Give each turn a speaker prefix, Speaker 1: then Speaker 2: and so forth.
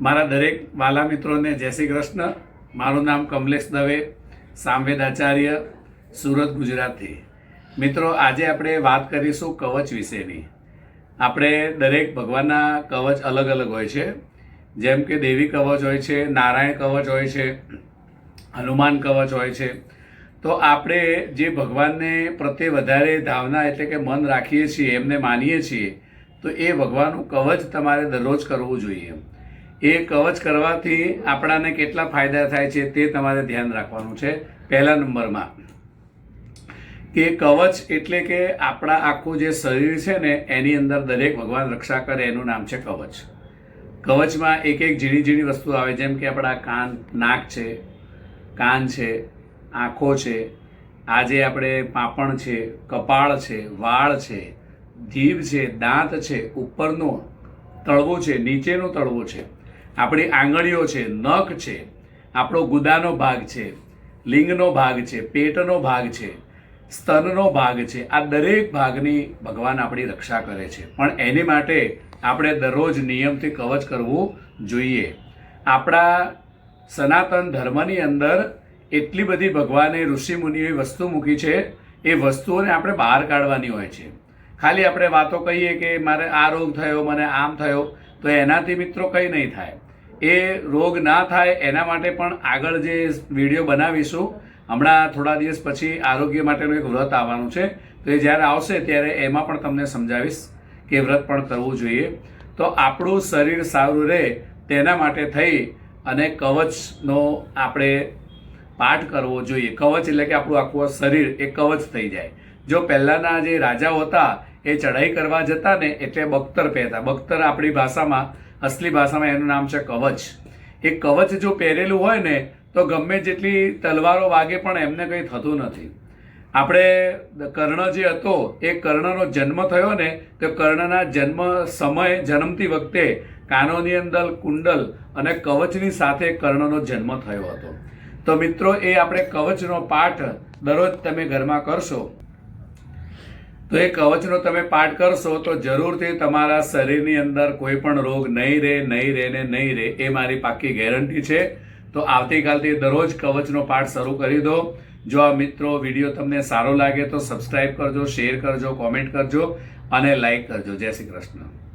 Speaker 1: મારા દરેક વાલા મિત્રોને જય શ્રી કૃષ્ણ। મારું નામ કમલેશ દવે, સામવેદ આચાર્ય, સુરત, ગુજરાતથી। મિત્રો, આજે આપણે વાત કરીશું કવચ વિશેની। આપણે દરેક ભગવાનના કવચ અલગ અલગ હોય છે, જેમ કે દેવી કવચ હોય છે, નારાયણ કવચ હોય છે, હનુમાન કવચ હોય છે। તો આપણે જે ભગવાનને પ્રત્યે વધારે ભાવના એટલે કે મન રાખીએ છીએ, એમને માનીએ છીએ, તો એ ભગવાનનું કવચ તમારે દરરોજ કરવું જોઈએ। એ કવચ કરવાથી આપણાને કેટલા ફાયદા થાય છે તે તમારે ધ્યાન રાખવાનું છે। પહેલા નંબરમાં કે કવચ એટલે કે આપણા આખું જે શરીર છે ને, એની અંદર દરેક ભગવાન રક્ષા કરે, એનું નામ છે કવચ। કવચમાં એક એક ઝીણી ઝીણી વસ્તુ આવે, જેમ કે આપણા કાન, નાક છે, કાન છે, આંખો છે, આ જે આપણે પાંપણ છે, કપાળ છે, વાળ છે, જીભ છે, દાંત છે, ઉપરનો તળવો છે, નીચેનો તળવો છે, આપણી આંગળીઓ છે, નખ છે, આપણો ગુદાનો ભાગ છે, લિંગનો ભાગ છે, પેટનો ભાગ છે, સ્તનનો ભાગ છે। આ દરેક ભાગની ભગવાન આપણી રક્ષા કરે છે, પણ એની માટે આપણે દરરોજ નિયમથી કવચ કરવું જોઈએ। આપણા સનાતન ધર્મની અંદર એટલી બધી ભગવાને ઋષિમુનિઓએ વસ્તુ મૂકી છે, એ વસ્તુઓને આપણે બહાર કાઢવાની હોય છે। ખાલી આપણે વાતો કહીએ કે મારે આ રોગ થયો, મને આમ થયો, તો એનાથી મિત્રો કંઈ નહીં થાય। એ રોગ ના થાય એના માટે પણ આગળ જે વિડીયો બનાવીશું, હમણાં થોડા દિવસ પછી આરોગ્ય માટેનું એક વ્રત આવવાનું છે, તો એ જ્યારે આવશે ત્યારે એમાં પણ તમને સમજાવીશ કે વ્રત પણ કરવું જોઈએ। તો આપણું શરીર સારું રહે તેના માટે થઈ અને કવચનો આપણે પાઠ કરવો જોઈએ। કવચ એટલે કે આપણું આખું શરીર એ કવચ થઈ જાય। જો પહેલાંના જે રાજાઓ હતા એ ચઢાઈ કરવા જતા ને, એટલે બખ્તર પહેરતા। બખ્તર આપણી ભાષામાં, અસલી ભાષામાં એનું નામ છે કવચ। એ કવચ જો પહેરેલું હોય ને, તો ગમે જેટલી તલવારો વાગે પણ એમને કંઈ થતું નથી। આપણે કર્ણ જે હતો, એ કર્ણનો જન્મ થયો ને, તો કર્ણના જન્મ સમયે, જન્મતી વખતે કાનોની અંદર કુંડલ અને કવચની સાથે કર્ણનો જન્મ થયો હતો। તો મિત્રો, એ આપણે કવચનો પાઠ દરરોજ તમે ઘરમાં કરશો, તો એ કવચનો તમે પાઠ કરશો તો જરૂરથી તમારા શરીરની અંદર કોઈ પણ રોગ નહીં રહે ને નહીં રહે, એ મારી પાક્કી ગેરંટી છે। તો આવતીકાલથી દરરોજ કવચનો પાઠ શરૂ કરી દો। જો આ મિત્રો વિડીયો તમને સારો લાગે તો સબસ્ક્રાઈબ કરજો, શેર કરજો, કોમેન્ટ કરજો અને લાઈક કરજો। જય શ્રી કૃષ્ણ।